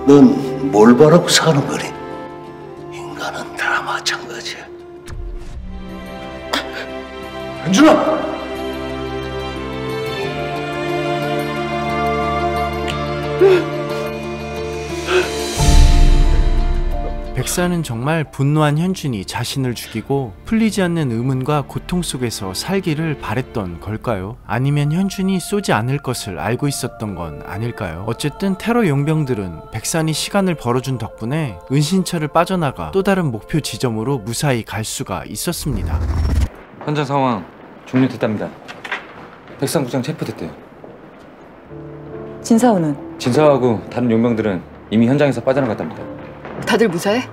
넌 뭘 바라고 사는 거니? 인간은 다 마찬가지야. 현준아! 백사는 정말 분노한 현준이 자신을 죽이고 풀리지 않는 의문과 고통 속에서 살기를 바랬던 걸까요? 아니면 현준이 쏘지 않을 것을 알고 있었던 건 아닐까요? 어쨌든 테러 용병들은 백산이 시간을 벌어준 덕분에 은신처를 빠져나가 또 다른 목표 지점으로 무사히 갈 수가 있었습니다. 현장 상황 종료됐답니다. 백산국장 체포됐대요. 진사호는? 진사하고 다른 용병들은 이미 현장에서 빠져나갔답니다. 다들 무사해?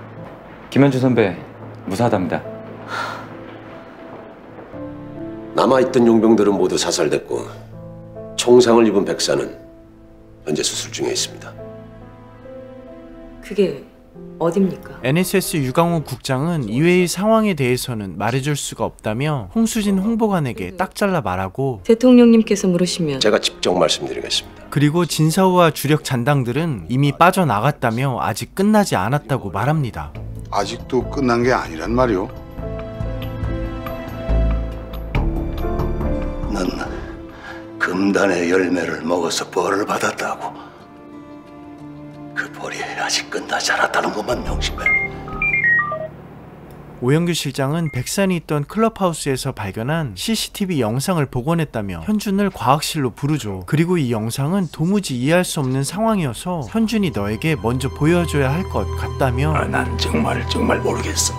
김현주 선배 무사하답니다. 남아있던 용병들은 모두 사살됐고 총상을 입은 백사는 현재 수술 중에 있습니다. 그게 어딥니까? NSS 유강호 국장은 이외의 상황에 대해서는 말해줄 수가 없다며 홍수진 홍보관에게 딱 잘라 말하고 대통령님께서 물으시면 제가 직접 말씀드리겠습니다. 그리고 진사호와 주력 잔당들은 이미 빠져나갔다며 아직 끝나지 않았다고 말합니다. 아직도 끝난 게 아니란 말이오. 넌 금단의 열매를 먹어서 벌을 받았다고. 그 벌이 아직 끝나지 않았다는 것만 명심해. 오영규 실장은 백산이 있던 클럽하우스에서 발견한 CCTV 영상을 복원했다며 현준을 과학실로 부르죠. 그리고 이 영상은 도무지 이해할 수 없는 상황이어서 현준이 너에게 먼저 보여줘야 할 것 같다며 난 정말 모르겠어.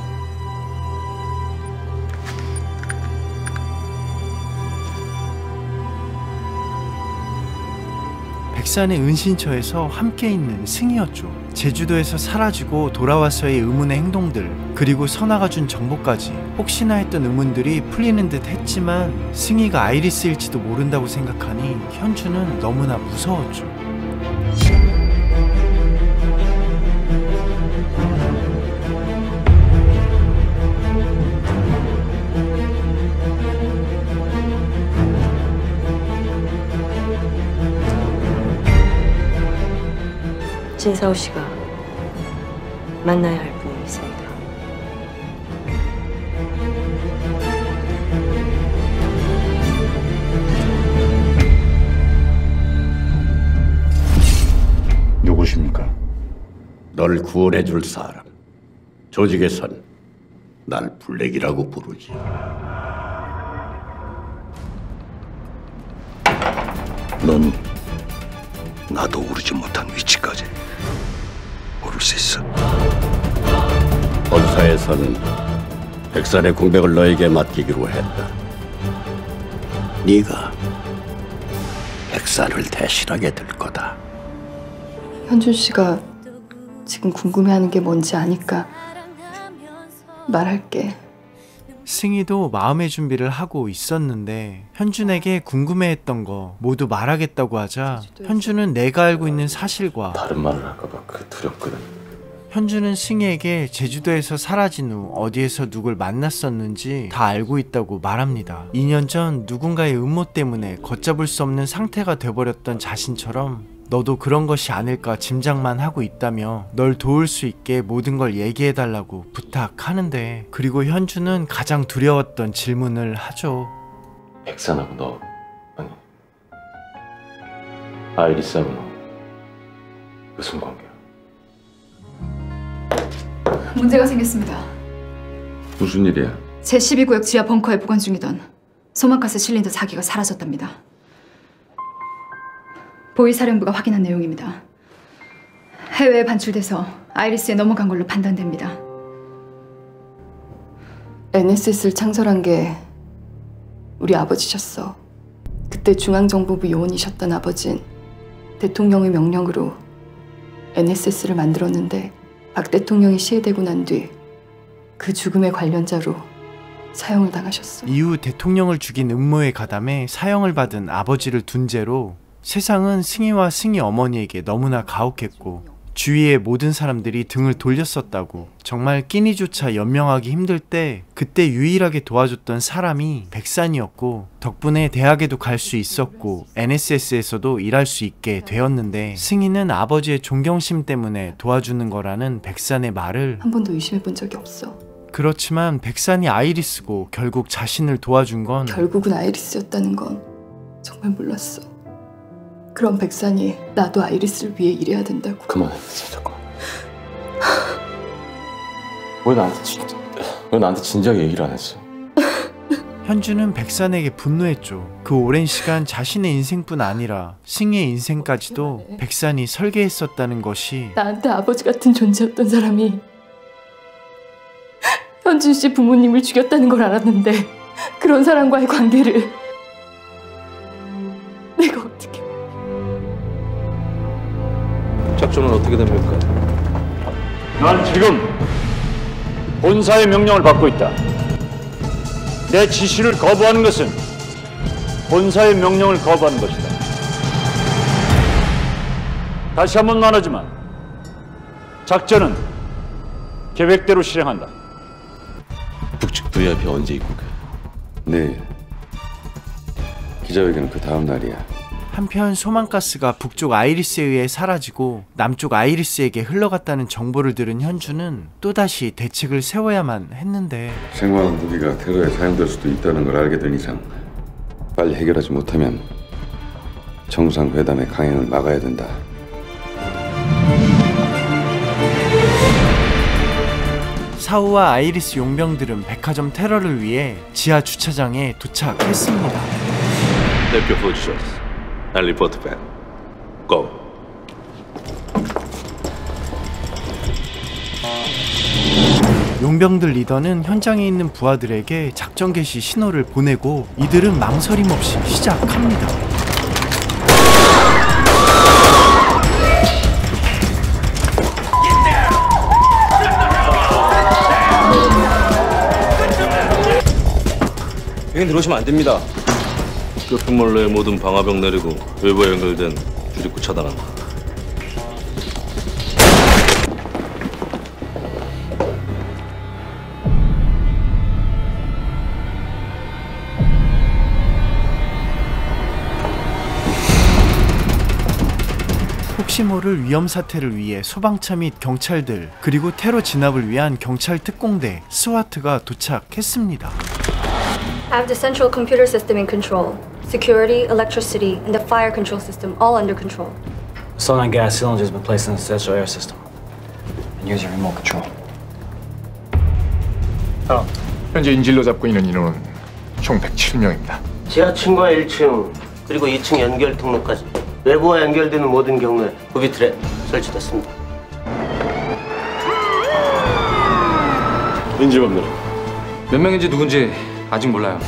백산의 은신처에서 함께 있는 승희였죠. 제주도에서 사라지고 돌아와서의 의문의 행동들, 그리고 선아가 준 정보까지 혹시나 했던 의문들이 풀리는 듯 했지만 승희가 아이리스일지도 모른다고 생각하니 현주는 너무나 무서웠죠. 진사호 씨가 만나야 할 분이 있습니다. 누구십니까? 널 구원해줄 사람. 조직에선 날 블랙이라고 부르지. 넌 나도 오르지 못한 위치까지 오를 수 있어. 본사에서는 백산의 공백을 너에게 맡기기로 했다. 네가 백산을 대신하게 될 거다. 현준 씨가 지금 궁금해하는 게 뭔지 아니까 말할게. 승희도 마음의 준비를 하고 있었는데 현준에게 궁금해했던 거 모두 말하겠다고 하자 현준은 내가 알고 있는 사실과 다른 말을 할까봐 그게 두렵거든. 현준은 승희에게 제주도에서 사라진 후 어디에서 누굴 만났었는지 다 알고 있다고 말합니다. 2년 전 누군가의 음모 때문에 걷잡을 수 없는 상태가 돼버렸던 자신처럼 너도 그런 것이 아닐까 짐작만 하고 있다며 널 도울 수 있게 모든 걸 얘기해달라고 부탁하는데, 그리고 현주는 가장 두려웠던 질문을 하죠. 백산하고 너, 아니 아이리스하고 너 무슨 관계야? 문제가 생겼습니다. 무슨 일이야? 제12구역 지하 벙커에 보관 중이던 소마가스 실린더 4기가 사라졌답니다. 보이사령부가 확인한 내용입니다. 해외에 반출돼서 아이리스에 넘어간 걸로 판단됩니다. NSS를 창설한 게 우리 아버지셨어. 그때 중앙정보부 요원이셨던 아버진 대통령의 명령으로 NSS를 만들었는데 박 대통령이 시해되고 난 뒤 그 죽음의 관련자로 사형을 당하셨어. 이후 대통령을 죽인 음모에 가담해 사형을 받은 아버지를 둔 죄로 세상은 승희와 승희 어머니에게 너무나 가혹했고 주위의 모든 사람들이 등을 돌렸었다고. 정말 끼니조차 연명하기 힘들 때 그때 유일하게 도와줬던 사람이 백산이었고, 덕분에 대학에도 갈 수 있었고 NSS에서도 일할 수 있게 되었는데, 승희는 아버지의 존경심 때문에 도와주는 거라는 백산의 말을 한 번도 의심해 본 적이 없어. 그렇지만 백산이 아이리스고 결국 자신을 도와준 건 결국은 아이리스였다는 건 정말 몰랐어. 그럼 백산이 나도 아이리스를 위해 일해야 된다고. 그만해, 잠깐. 왜 나한테 진작에 얘기를 안 했어? 현주는 백산에게 분노했죠. 그 오랜 시간 자신의 인생뿐 아니라 승희의 인생까지도 백산이 설계했었다는 것이. 나한테 아버지 같은 존재였던 사람이 현준 씨 부모님을 죽였다는 걸 알았는데, 그런 사람과의 관계를 내가 어떻게. 작전은 어떻게 됩니까? 난 지금 본사의 명령을 받고 있다. 내 지시를 거부하는 것은 본사의 명령을 거부하는 것이다. 다시 한번 말하지만 작전은 계획대로 실행한다. 북측 VIP 언제 입국해? 내일. 기자회견은 그 다음 날이야. 한편 소망가스가 북쪽 아이리스에 의해 사라지고 남쪽 아이리스에게 흘러갔다는 정보를 들은 현주는 또다시 대책을 세워야만 했는데, 생화학 무기가 테러에 사용될 수도 있다는 걸 알게 된 이상 빨리 해결하지 못하면 정상회담의 강행을 막아야 된다. 사우와 아이리스 용병들은 백화점 테러를 위해 지하 주차장에 도착했습니다. 대표 포지션. And report back. Go. 용병들 리더는 현장에 있는 부하들에게 작전 개시 신호를 보내고 이들은 망설임 없이 시작합니다. 여긴 들어오시면 안 됩니다. 쇼핑몰 내 모든 방화벽 내리고 외부에 연결된 출입구 차단한다. 혹시 모를 위험 사태를 위해 소방차 및 경찰들, 그리고 테러 진압을 위한 경찰 특공대 스와트가 도착했습니다. Have the central computer system in control. Security, electricity, and the fire control system all under control. Saline gas cylinders have been placed in the central air system. And use your remote control. 현재 인질로 잡고 있는 인원은 총 107명입니다. 지하층과 1층, 그리고 2층 연결 통로까지 외부와 연결되는 모든 경로에 부비 트랩 설치됐습니다. 인질범들은 몇 명인지 누군지 아직 몰라요.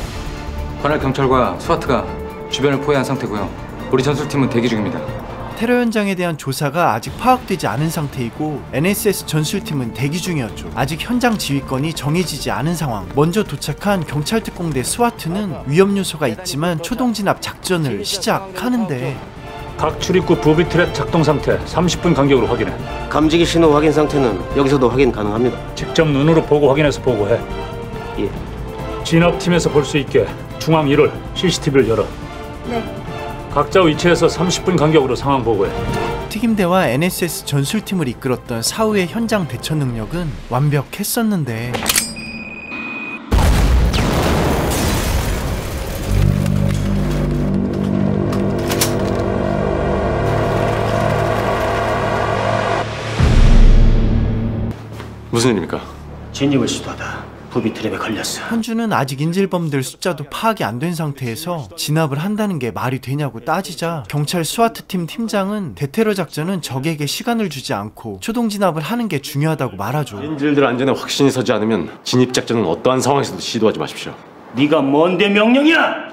관할 경찰과 스와트가 주변을 포위한 상태고요. 우리 전술팀은 대기 중입니다. 테러 현장에 대한 조사가 아직 파악되지 않은 상태이고 NSS 전술팀은 대기 중이었죠. 아직 현장 지휘권이 정해지지 않은 상황. 먼저 도착한 경찰 특공대 스와트는 위험 요소가 있지만 초동 진압 작전을 시작하는데, 각 출입구 부비 트랩 작동 상태 30분 간격으로 확인해. 감지기 신호 확인 상태는 여기서도 확인 가능합니다. 직접 눈으로 보고 확인해서 보고해. 예. 진압팀에서 볼 수 있게 중앙 1홀 CCTV를 열어. 네. 각자 위치에서 30분 간격으로 상황 보고해. 특임대와 NSS 전술팀을 이끌었던 사우의 현장 대처 능력은 완벽했었는데, 무슨 일입니까? 진입을 시도하다 부비 트랩에 걸렸어. 현주는 아직 인질범들 숫자도 파악이 안 된 상태에서 진압을 한다는 게 말이 되냐고 따지자, 경찰 스와트팀 팀장은 대테러 작전은 적에게 시간을 주지 않고 초동 진압을 하는 게 중요하다고 말하죠. 인질들 안전에 확신이 서지 않으면 진입 작전은 어떠한 상황에서도 시도하지 마십시오. 네가 뭔데 명령이야?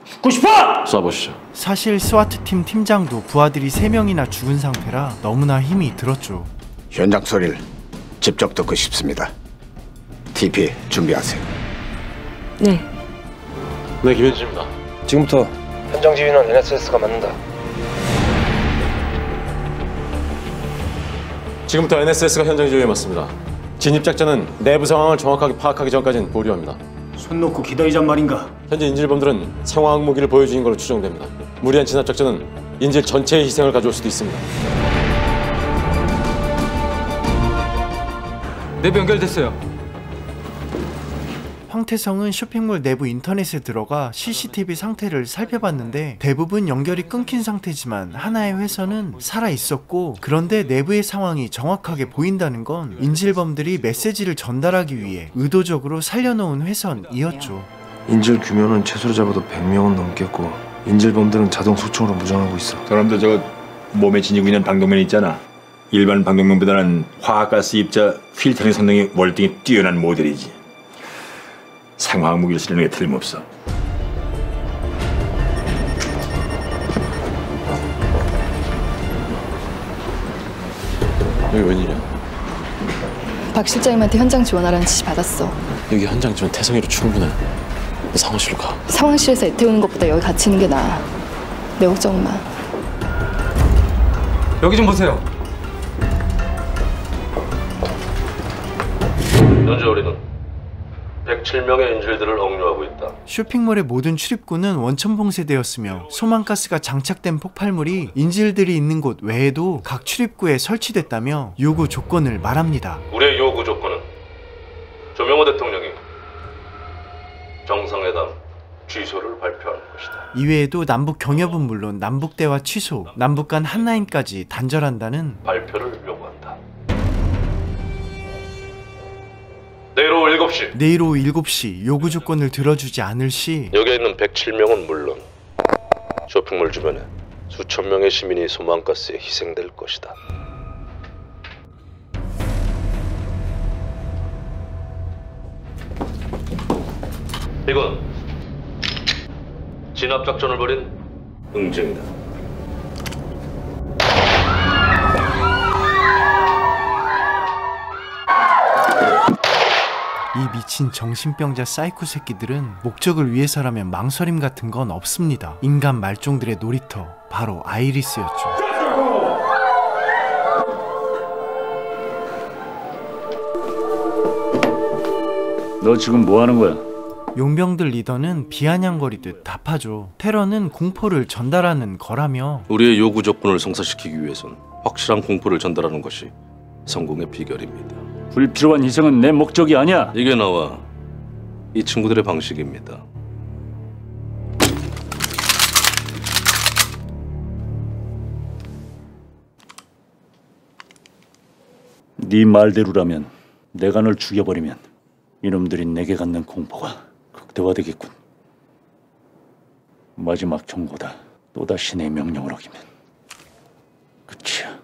죽고 싶어? 쏴보시죠. 사실 스와트팀 팀장도 부하들이 3명이나 죽은 상태라 너무나 힘이 들었죠. 현장 소리를 직접 듣고 싶습니다. TP 준비하세요. 네. 네, 김현주입니다. 지금부터 현장 지휘는 NSS가 맡는다. 지금부터 NSS가 현장 지휘에 맞습니다. 진입작전은 내부 상황을 정확하게 파악하기 전까지는 보류합니다. 손 놓고 기다리잔 말인가? 현재 인질범들은 상황 무기를 보여주는 걸로 추정됩니다. 무리한 진압작전은 인질 전체의 희생을 가져올 수도 있습니다. 내부 연결됐어요. 황태성은 쇼핑몰 내부 인터넷에 들어가 CCTV 상태를 살펴봤는데 대부분 연결이 끊긴 상태지만 하나의 회선은 살아있었고, 그런데 내부의 상황이 정확하게 보인다는 건 인질범들이 메시지를 전달하기 위해 의도적으로 살려놓은 회선이었죠. 인질 규모는 최소로 잡아도 100명은 넘겠고 인질범들은 자동 소총으로 무장하고 있어. 사람들 저거 몸에 지니고 있는 방독면 있잖아. 일반 방독면보다는 화학가스 입자 필터링 성능이 월등히 뛰어난 모델이지. 생화학 무기를 쓰려는 게 틀림없어. 여기 웬일이야? 박 실장님한테 현장 지원하라는 지시 받았어. 여기 현장 지원 태성이로 충분해. 너 상황실로 가. 상황실에서 애태우는 것보다 여기 같이 있는 게 나아. 내 걱정 마. 여기 좀 보세요. 현재 우리는 107명의 인질들을 억류하고 있다. 쇼핑몰의 모든 출입구는 원천 봉쇄되었으며 소방가스가 장착된 폭발물이 인질들이 있는 곳 외에도 각 출입구에 설치됐다며 요구 조건을 말합니다. 우리의 요구 조건은 조명호 대통령이 정상회담 취소를 발표하는 것이다. 이외에도 남북 경협은 물론 남북 대화 취소, 남북 간 한라인까지 단절한다는 발표를 요구한다. 내일 오후 7시. 내일 오후 7시 요구 조건을 들어주지 않을 시 여기에 있는 107명은 물론 쇼핑몰 주변에 수천 명의 시민이 소방가스에 희생될 것이다. 이건 진압작전을 벌인 응징이다. 이 미친 정신병자 사이코 새끼들은 목적을 위해서라면 망설임 같은 건 없습니다. 인간 말종들의 놀이터, 바로 아이리스였죠. 너 지금 뭐 하는 거야? 용병들 리더는 비아냥거리듯 답하죠. 테러는 공포를 전달하는 거라며 우리의 요구 조건을 성사시키기 위해선 확실한 공포를 전달하는 것이 성공의 비결입니다. 불필요한 희생은 내 목적이 아니야. 이게 나와 이 친구들의 방식입니다. 네 말대로라면 내가 널 죽여버리면 이놈들이 내게 갖는 공포가 극대화되겠군. 마지막 경고다. 또다시 내 명령을 어기면 끝이야.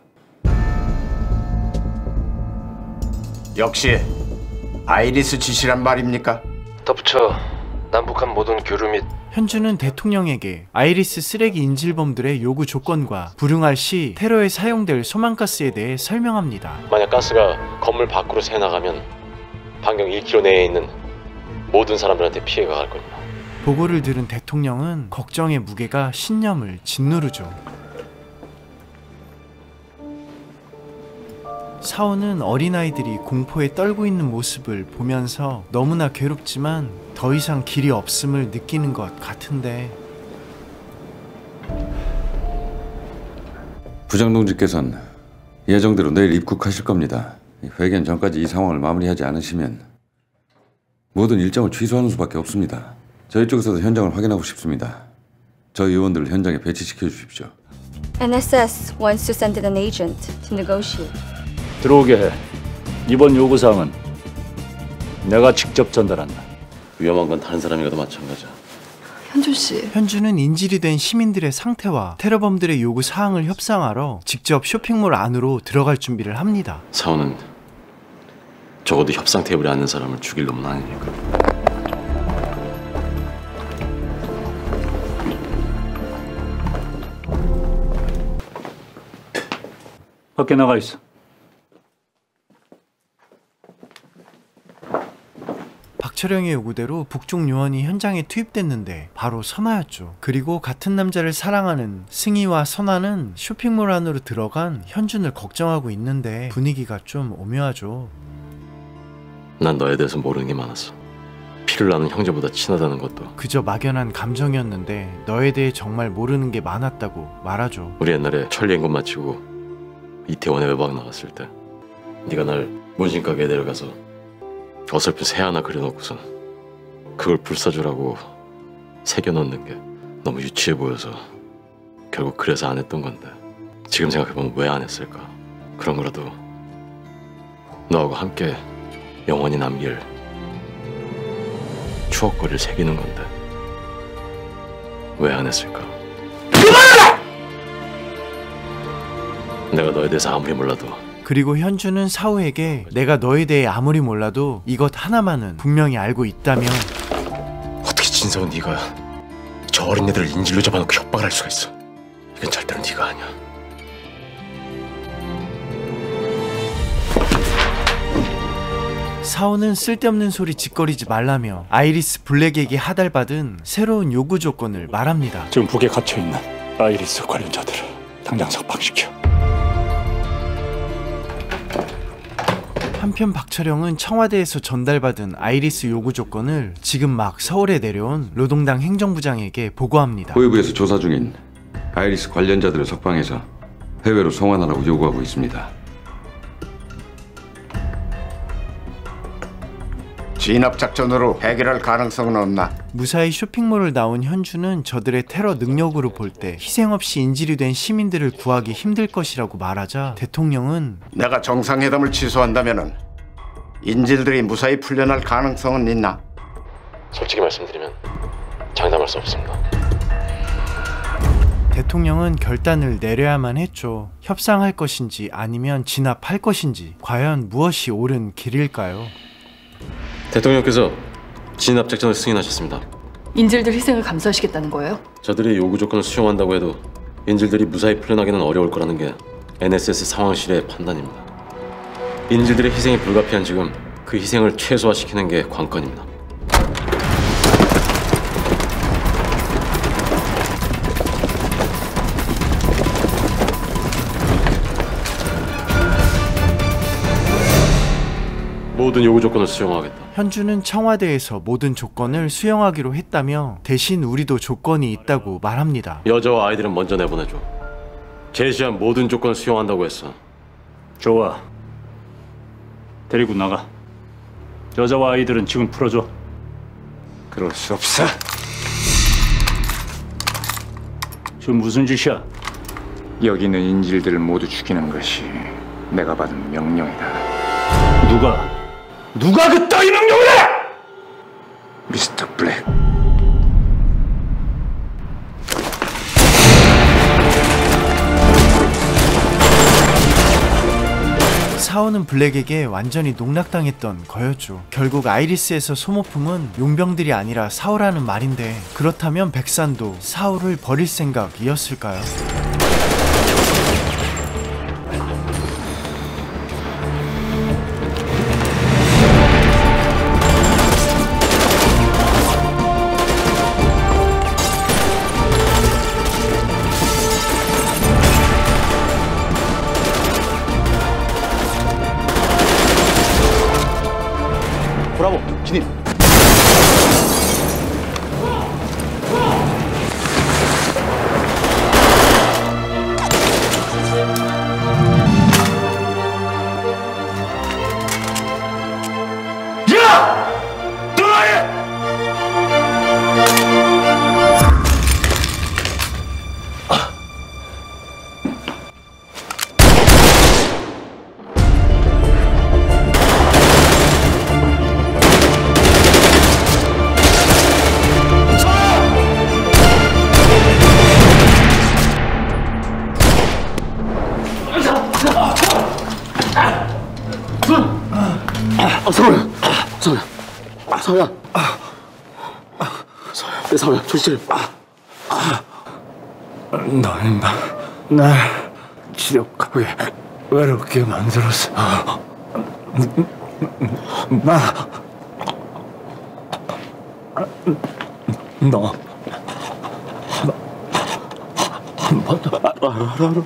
역시 아이리스 지시란 말입니까? 덧붙여 남북한 모든 교류 및 현주는 대통령에게 아이리스 쓰레기 인질범들의 요구 조건과 불응할 시 테러에 사용될 소방가스에 대해 설명합니다. 만약 가스가 건물 밖으로 새나가면 반경 1km 내에 있는 모든 사람들한테 피해가 갈 겁니다. 보고를 들은 대통령은 걱정의 무게가 신념을 짓누르죠. 사오는 어린아이들이 공포에 떨고 있는 모습을 보면서 너무나 괴롭지만 더 이상 길이 없음을 느끼는 것 같은데, 부장동지께서는 예정대로 내일 입국하실 겁니다. 회견 전까지 이 상황을 마무리하지 않으시면 모든 일정을 취소하는 수밖에 없습니다. 저희 쪽에서도 현장을 확인하고 싶습니다. 저희 의원들을 현장에 배치시켜 주십시오. NSS wants to send in an agent to negotiate. 들어오게 해. 이번 요구사항은 내가 직접 전달한다. 위험한 건 다른 사람이라도 마찬가지야. 현주 씨. 현주는 인질이 된 시민들의 상태와 테러범들의 요구 사항을 협상하러 직접 쇼핑몰 안으로 들어갈 준비를 합니다. 사원은 적어도 협상 테이블에 앉는 사람을 죽일 놈은 아니니까. 밖에 나가 있어. 박철영의 요구대로 북쪽 요원이 현장에 투입됐는데 바로 선아였죠. 그리고 같은 남자를 사랑하는 승희와 선아는 쇼핑몰 안으로 들어간 현준을 걱정하고 있는데 분위기가 좀 오묘하죠. 난 너에 대해서 모르는 게 많았어. 피를 나는 형제보다 친하다는 것도. 그저 막연한 감정이었는데 너에 대해 정말 모르는 게 많았다고 말하죠. 우리 옛날에 천리 연금 마치고 이태원에 외박 나갔을 때 네가 날 문신가게에 데려가서 어설픈 새 하나 그려놓고선 그걸 불사조라고 새겨넣는 게 너무 유치해 보여서 결국 그래서 안 했던 건데 지금 생각해보면 왜 안 했을까? 그런 거라도 너하고 함께 영원히 남길 추억거리를 새기는 건데 왜 안 했을까? 내가 너에 대해서 아무리 몰라도. 그리고 현주는 사우에게 내가 너에 대해 아무리 몰라도 이것 하나만은 분명히 알고 있다며. 어떻게 진서은 네가 저 어린애들을 인질로 잡아놓고 협박을 할 수가 있어? 이건 절대로 네가 아니야. 사우는 쓸데없는 소리 짓거리지 말라며 아이리스 블랙에게 하달받은 새로운 요구 조건을 말합니다. 지금 북에 갇혀있는 아이리스 관련자들을 당장 석방시켜. 한편 박철영은 청와대에서 전달받은 아이리스 요구 조건을 지금 막 서울에 내려온 노동당 행정부장에게 보고합니다. 보위부에서 조사 중인 아이리스 관련자들을 석방해서 해외로 송환하라고 요구하고 있습니다. 진압작전으로 해결할 가능성은 없나? 무사히 쇼핑몰을 나온 현주는 저들의 테러 능력으로 볼 때 희생 없이 인질이 된 시민들을 구하기 힘들 것이라고 말하자 대통령은 내가 정상회담을 취소한다면은 인질들이 무사히 풀려날 가능성은 있나? 솔직히 말씀드리면 장담할 수 없습니다. 대통령은 결단을 내려야만 했죠. 협상할 것인지 아니면 진압할 것인지 과연 무엇이 옳은 길일까요? 대통령께서 진압작전을 승인하셨습니다. 인질들 희생을 감수하시겠다는 거예요? 저들이 요구 조건을 수용한다고 해도 인질들이 무사히 풀려나기는 어려울 거라는 게 NSS 상황실의 판단입니다. 인질들의 희생이 불가피한 지금 그 희생을 최소화시키는 게 관건입니다. 모든 요구 조건을 수용하겠다. 현주는 청와대에서 모든 조건을 수용하기로 했다며 대신 우리도 조건이 있다고 말합니다. 여자와 아이들은 먼저 내보내줘. 제시한 모든 조건을 수용한다고 했어. 좋아. 데리고 나가. 여자와 아이들은 지금 풀어줘. 그럴 수 없어. 지금 무슨 짓이야? 여기 있는 인질들을 모두 죽이는 것이 내가 받은 명령이다. 누가 그 따위 명령을 해! 미스터 블랙. 사우는 블랙에게 완전히 농락당했던 거였죠. 결국 아이리스에서 소모품은 용병들이 아니라 사우라는 말인데 그렇다면 백산도 사우를 버릴 생각이었을까요? 브라보, 진입. 사우야, 조심. 너는 날 지독하게 외롭게 만들었어. 너 알아.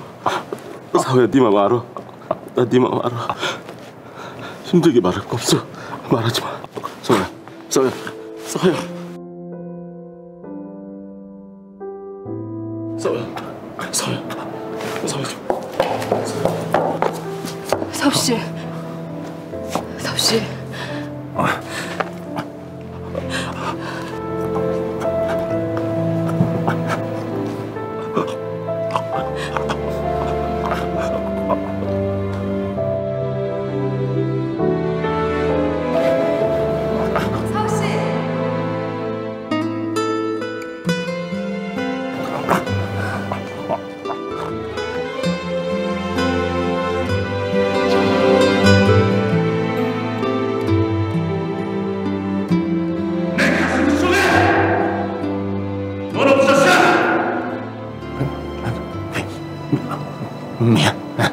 사회야, 네 맘 알아. 나 네 맘 알아. 힘들게 말할 거 없어. 말하지 마. 서야. 사업씨. 미안하지 마.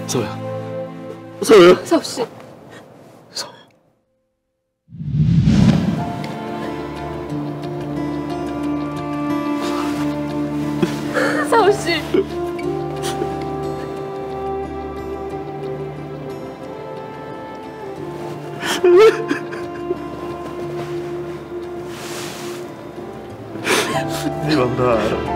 사업씨. 서야. 사업씨. 사업씨. 네 맘 다 알아.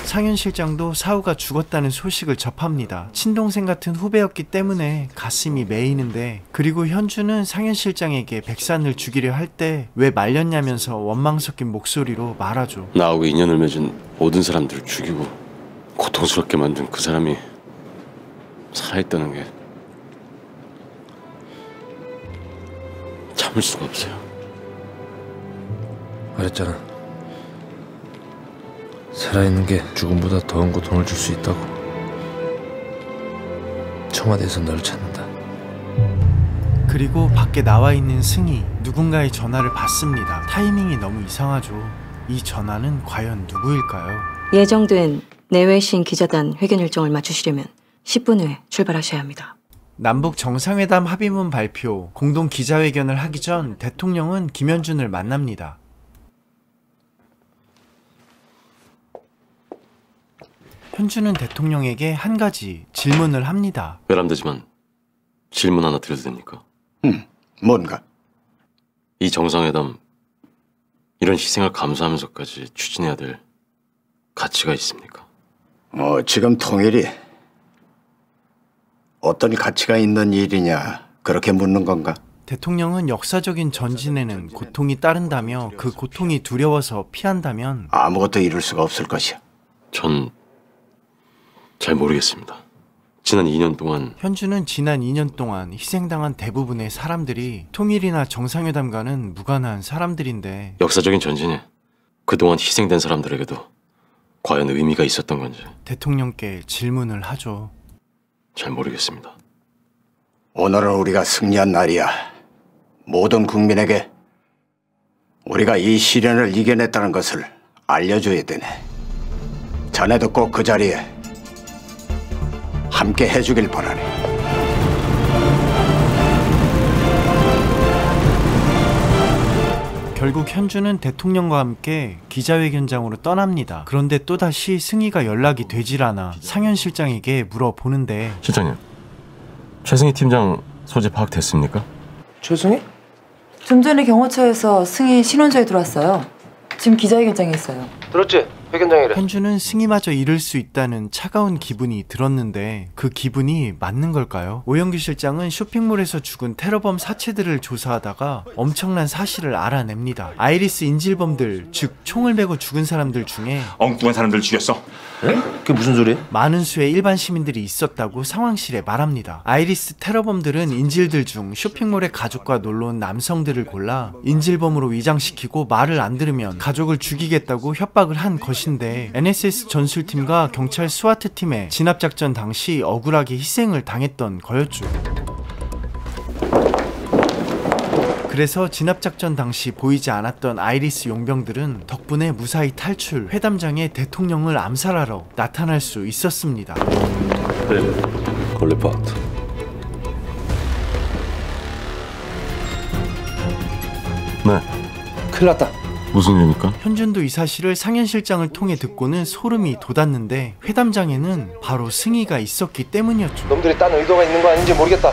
상현 실장도 사우가 죽었다는 소식을 접합니다. 친동생 같은 후배였기 때문에 가슴이 메이는데, 그리고 현주는 상현 실장에게 백산을 주기려 할 때 왜 말렸냐면서 원망 섞인 목소리로 말하죠. 나하고 인연을 맺은 모든 사람들을 죽이고 고통스럽게 만든 그 사람이 살아있다는 게 참을 수가 없어요. 말했잖아. 살아있는 게 죽음보다 더한 고통을 줄 수 있다고. 청와대에서 널 찾는다. 그리고 밖에 나와 있는 승희, 누군가의 전화를 받습니다. 타이밍이 너무 이상하죠. 이 전화는 과연 누구일까요? 예정된 내외신 기자단 회견 일정을 맞추시려면 10분 후에 출발하셔야 합니다. 남북 정상회담 합의문 발표, 공동 기자회견을 하기 전 대통령은 김현준을 만납니다. 현준은 대통령에게 한 가지 질문을 합니다. 외람되지만 질문 하나 드려도 됩니까? 뭔가? 이 정상회담, 이런 희생을 감수하면서까지 추진해야 될 가치가 있습니까? 지금 통일이 어떤 가치가 있는 일이냐, 그렇게 묻는 건가? 대통령은 역사적인 전진에는 고통이 따른다며 그 고통이 두려워서 피한다면 아무것도 이룰 수가 없을 것이야. 전 잘 모르겠습니다. 지난 2년 동안 현주는 지난 2년 동안 희생당한 대부분의 사람들이 통일이나 정상회담과는 무관한 사람들인데, 역사적인 전진에 그동안 희생된 사람들에게도 과연 의미가 있었던 건지 대통령께 질문을 하죠. 잘 모르겠습니다. 오늘은 우리가 승리한 날이야. 모든 국민에게 우리가 이 시련을 이겨냈다는 것을 알려줘야 되네. 자네도 꼭 그 자리에 함께 해주길 바라네. 결국 현주는 대통령과 함께 기자회견장으로 떠납니다. 그런데 또다시 승희가 연락이 되질 않아 상현 실장에게 물어보는데, 실장님, 최승희 팀장 소재 파악됐습니까? 최승희? 좀 전에 경호처에서 승희 신원조에 들어왔어요. 지금 기자회견장에 있어요. 들었지? 회견장이래. 현주는 승희마저 잃을 수 있다는 차가운 기분이 들었는데 그 기분이 맞는 걸까요? 오영규 실장은 쇼핑몰에서 죽은 테러범 사체들을 조사하다가 엄청난 사실을 알아냅니다. 아이리스 인질범들, 즉 총을 메고 죽은 사람들 중에 엉뚱한 사람들 죽였어. 에? 그게 무슨 소리야? 많은 수의 일반 시민들이 있었다고 상황실에 말합니다. 아이리스 테러범들은 인질들 중 쇼핑몰에 가족과 놀러온 남성들을 골라 인질범으로 위장시키고 말을 안 들으면 가족을 죽이겠다고 협박을 한 것입니다. 것인데 NSS 전술팀과 경찰 스와트팀의 진압작전 당시 억울하게 희생을 당했던 거였죠. 그래서 진압작전 당시 보이지 않았던 아이리스 용병들은 덕분에 무사히 탈출, 회담장에 대통령을 암살하러 나타날 수 있었습니다. 콜리파트. 네. 큰일 났다. 무슨 일입니까? 현준도 이 사실을 상현실장을 통해 듣고는 소름이 돋았는데 회담장에는 바로 승희가 있었기 때문이었죠. 놈들이 딴 의도가 있는 거 아닌지 모르겠다.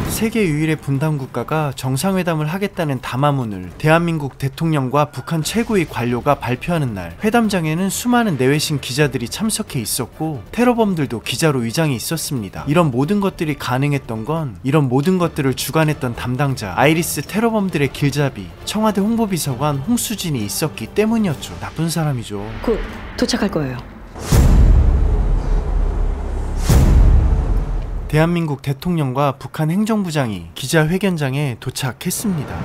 세계 유일의 분단 국가가 정상회담을 하겠다는 담화문을 대한민국 대통령과 북한 최고의 관료가 발표하는 날, 회담장에는 수많은 내외신 기자들이 참석해 있었고 테러범들도 기자로 위장해 있었습니다. 이런 모든 것들이 가능했던 건 이런 모든 것들을 주관했던 담당자 아이리스 테러범들의 길잡이 청와대 홍보비서관 홍수진이 있었기 때문이었죠. 나쁜 사람이죠. 곧 도착할 거예요. 대한민국 대통령과 북한 행정부장이 기자회견장에 도착했습니다.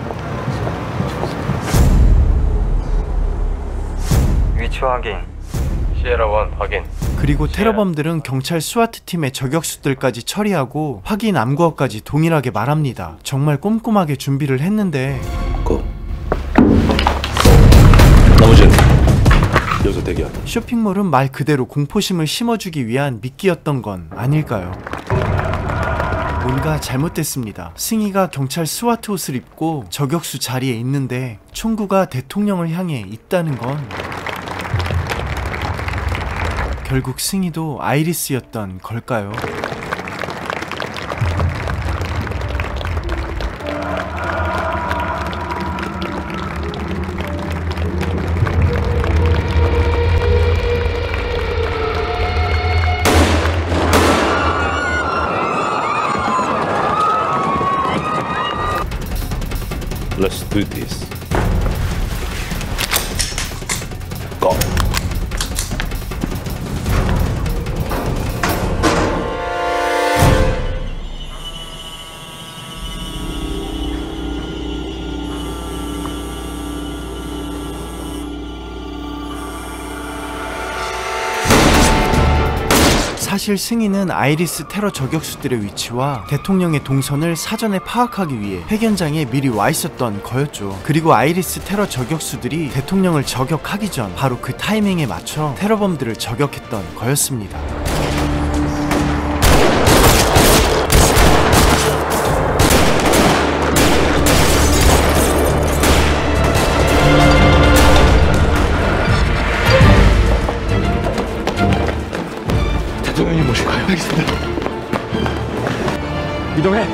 위치 확인. 시에라 1 확인. 그리고 테러범들은 경찰 스와트팀의 저격수들까지 처리하고 확인 암구어까지 동일하게 말합니다. 정말 꼼꼼하게 준비를 했는데 나머지는 여기서 대기하다. 쇼핑몰은 말 그대로 공포심을 심어주기 위한 미끼였던 건 아닐까요? 뭔가 잘못됐습니다. 승희가 경찰 스와트 옷을 입고 저격수 자리에 있는데 총구가 대통령을 향해 있다는 건 결국 승희도 아이리스였던 걸까요? Let's do this. Go. 사실 승희는 아이리스 테러 저격수들의 위치와 대통령의 동선을 사전에 파악하기 위해 회견장에 미리 와 있었던 거였죠. 그리고 아이리스 테러 저격수들이 대통령을 저격하기 전 바로 그 타이밍에 맞춰 테러범들을 저격했던 거였습니다. 대통령님 모시고 가요. 알겠습니다. 이동해.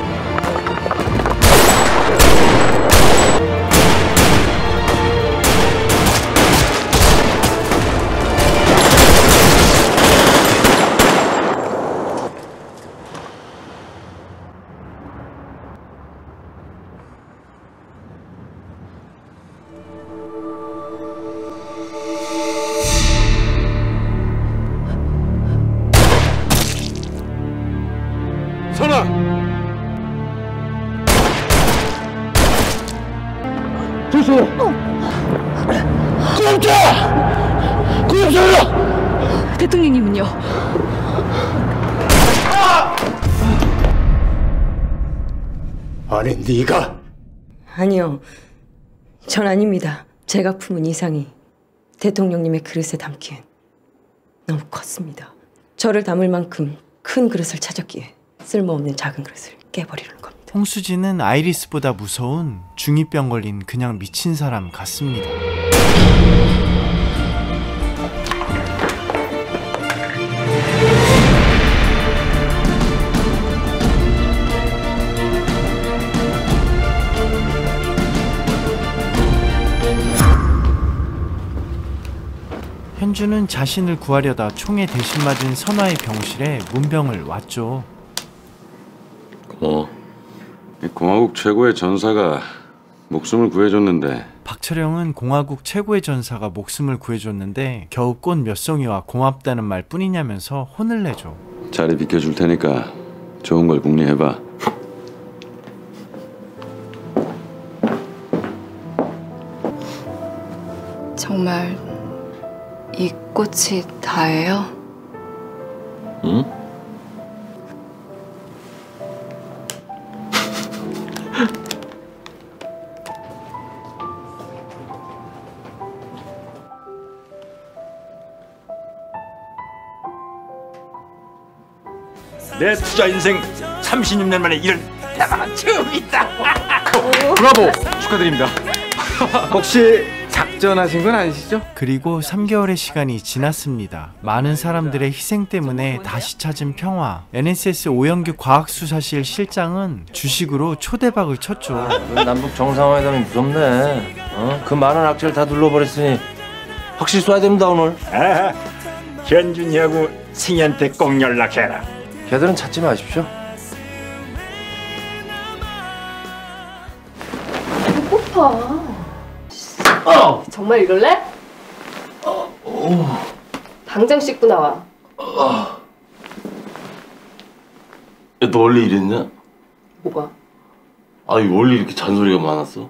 선아! 조수! 구급차! 구급차요! 대통령님은요? 아니 네가? 아니요. 전 아닙니다. 제가 품은 이상이 대통령님의 그릇에 담기엔 너무 컸습니다. 저를 담을 만큼 큰 그릇을 찾았기에 쓸모없는 작은 그릇을 깨버리는 겁니다. 홍수진은 아이리스보다 무서운 중2병 걸린 그냥 미친 사람 같습니다. 현주는 자신을 구하려다 총에 대신 맞은 선화의 병실에 문병을 왔죠. 고마워. 공화국 최고의 전사가 목숨을 구해줬는데 박철영은 공화국 최고의 전사가 목숨을 구해줬는데 겨우 꽃 몇 송이와 고맙다는 말 뿐이냐면서 혼을 내죠. 자리 비켜줄 테니까 좋은 걸 궁리해봐. 정말 이 꽃이 다예요? 응? 내 투자 인생 36년 만에 이런 대박은 처음 있다. 브라보! 축하드립니다. 혹시 작전하신 건 아니시죠? 그리고 3개월의 시간이 지났습니다. 많은 사람들의 희생 때문에 다시 찾은 평화. NSS 오영규 과학수사실 실장은 주식으로 초대박을 쳤죠. 남북 정상회담이 무섭네. 그 많은 악재를 다 눌러버렸으니 확실히 쏴야 됩니다 오늘. 현준이하고 승희한테 꼭 연락해라. 걔들은 찾지 마십시오. 배고파. 정말 이럴래? 당장 씻고 나와. 야, 너 원래 이랬냐? 뭐가? 아니 원래 이렇게 잔소리가 많았어?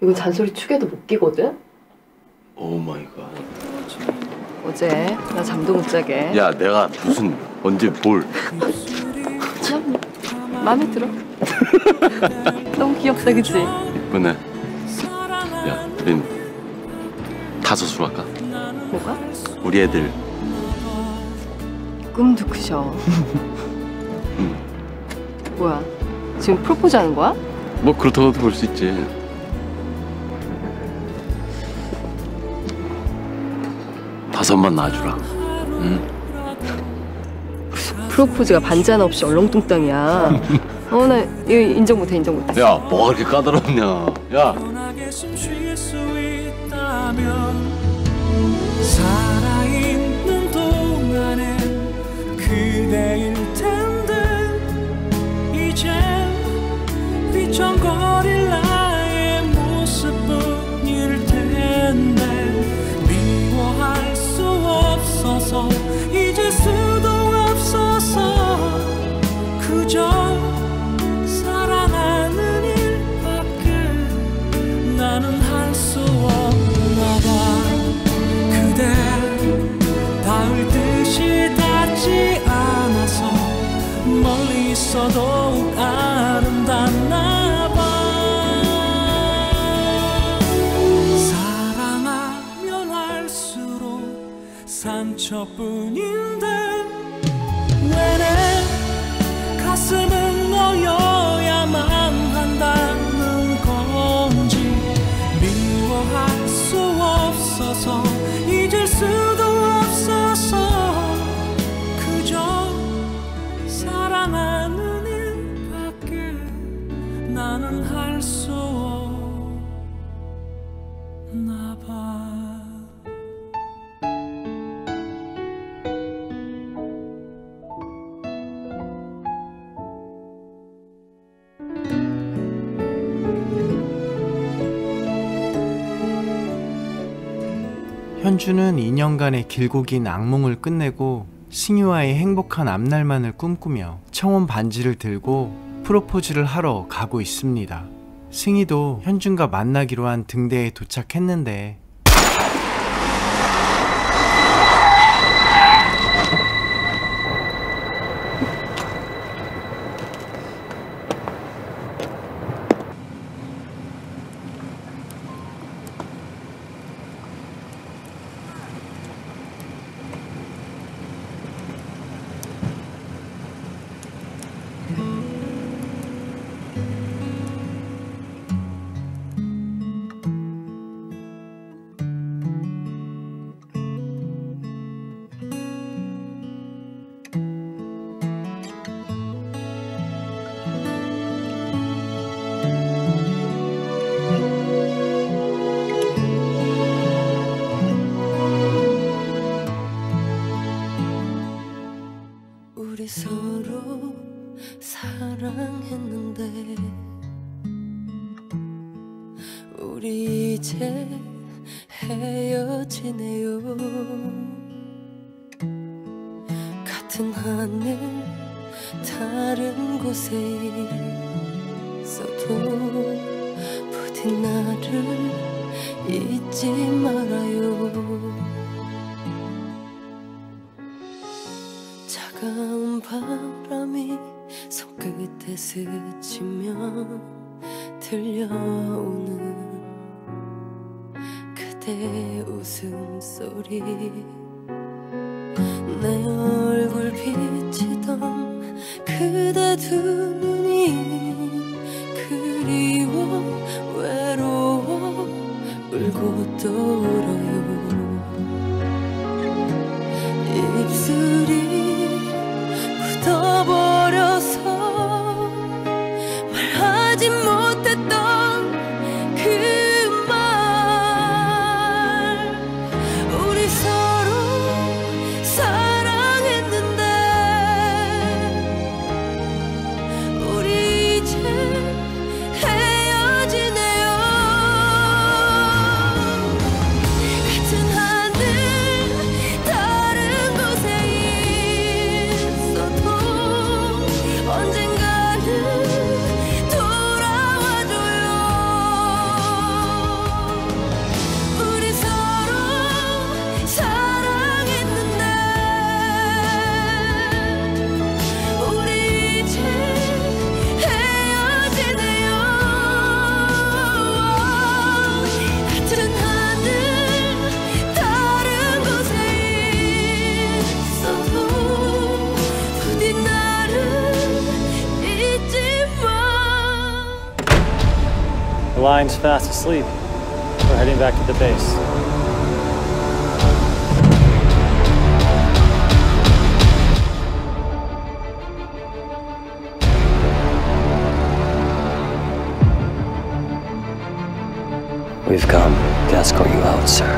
이건 잔소리 축에도 못 끼거든? 오 마이 갓. 어제 나 잠도 못 자게. 야 내가 무슨 언제 뭘? 참 마음에 들어. 너무 귀엽다 그치? 이쁘네. 야 우린 다섯으로 할까? 뭐가? 우리 애들 꿈도 크셔. 뭐야 지금 프로포즈 하는 거야? 뭐 그렇다고도 볼 수 있지. 다섯만 낳아주라. 응? 프로포즈가 반찬 없이 얼렁뚱땅이야. 나 이거 인정 못해. 야 뭐가 그렇게 까다롭냐. 야 살아있는 동안엔 그대일 텐데 이젠 휘청거릴 나의 모습뿐일 텐데 미워할 수 없어서 잊을 수도 없어서 그저 사랑하는 일밖에 나는 할 수 없나 봐. 그대 닿을 듯이 닿지 않아서 멀리 있어 더욱 아름답나 봐. 사랑하면 할수록 상처뿐인데 왜 내 가슴은 너여야만 한다는 건지 미워할 수 없어서 잊을 수도 없어서 그저 사랑하는 일밖에 나는 할 수 없나 봐. 현주는 2년간의 길고 긴 악몽을 끝내고 승희와의 행복한 앞날만을 꿈꾸며 청혼 반지를 들고 프로포즈를 하러 가고 있습니다. 승희도 현준과 만나기로 한 등대에 도착했는데 우리 서로 사랑했는데 우리 이제 헤어지네요. 같은 하늘 다른 곳에 있어도 부디 나를 잊지 말아요. 차가운 바람이 손끝에 스치며 들려오는 그대 웃음소리, 내 얼굴 비치던 그대 두 눈이 그리워 외로워 울고 또 울어요. 입술이 굳어버려서 말하지 못했던 그 말, 우리 서로 사랑했는데 우리 이제 헤어지네요. 같은 하늘 다른 곳에 있어도 언젠가는 돌아와줘요. 우리 서로 사랑했는데 우리 이제 헤어지네요. 같은 하늘 다른 곳에 있어도 부디 나를 잊지 마. The line's fast asleep. We're heading back to the base. We've come to escort you out, sir.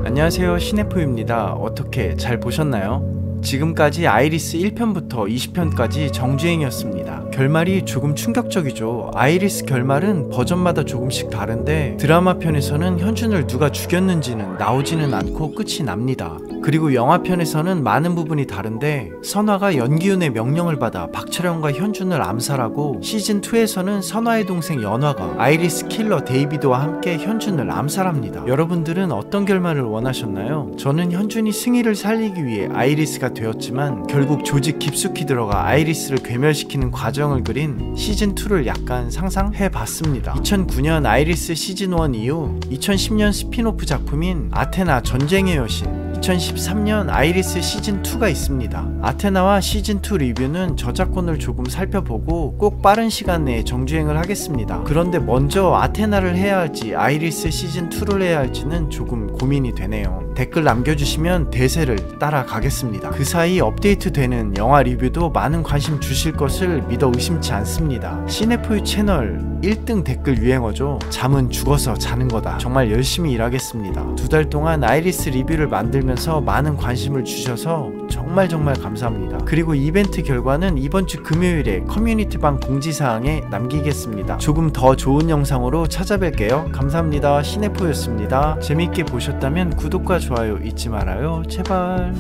안녕하세요, 시네포유입니다. 어떻게 잘 보셨나요? 지금까지 아이리스 1편부터 20편까지 정주행이었습니다. 결말이 조금 충격적이죠. 아이리스 결말은 버전마다 조금씩 다른데 드라마 편에서는 현준을 누가 죽였는지는 나오지는 않고 끝이 납니다. 그리고 영화편에서는 많은 부분이 다른데 선화가 연기훈의 명령을 받아 박철영과 현준을 암살하고 시즌2에서는 선화의 동생 연화가 아이리스 킬러 데이비드와 함께 현준을 암살합니다. 여러분들은 어떤 결말을 원하셨나요? 저는 현준이 승희를 살리기 위해 아이리스가 되었지만 결국 조직 깊숙이 들어가 아이리스를 괴멸시키는 과정을 그린 시즌2를 약간 상상해봤습니다. 2009년 아이리스 시즌1 이후 2010년 스핀오프 작품인 아테나 전쟁의 여신, 2013년 아이리스 시즌2가 있습니다. 아테나와 시즌2 리뷰는 저작권을 조금 살펴보고 꼭 빠른 시간 내에 정주행을 하겠습니다. 그런데 먼저 아테나를 해야 할지 아이리스 시즌2를 해야 할지는 조금 고민이 되네요. 댓글 남겨주시면 대세를 따라가겠습니다. 그 사이 업데이트되는 영화 리뷰도 많은 관심 주실 것을 믿어 의심치 않습니다. 시네포유 채널 1등 댓글 유행어죠. 잠은 죽어서 자는 거다. 정말 열심히 일하겠습니다. 2달 동안 아이리스 리뷰를 만들면서 많은 관심을 주셔서 정말 감사합니다. 그리고 이벤트 결과는 이번 주 금요일에 커뮤니티방 공지사항에 남기겠습니다. 조금 더 좋은 영상으로 찾아뵐게요. 감사합니다. 시네포유였습니다. 재밌게 보셨다면 구독과 좋아요 잊지 말아요. 제발.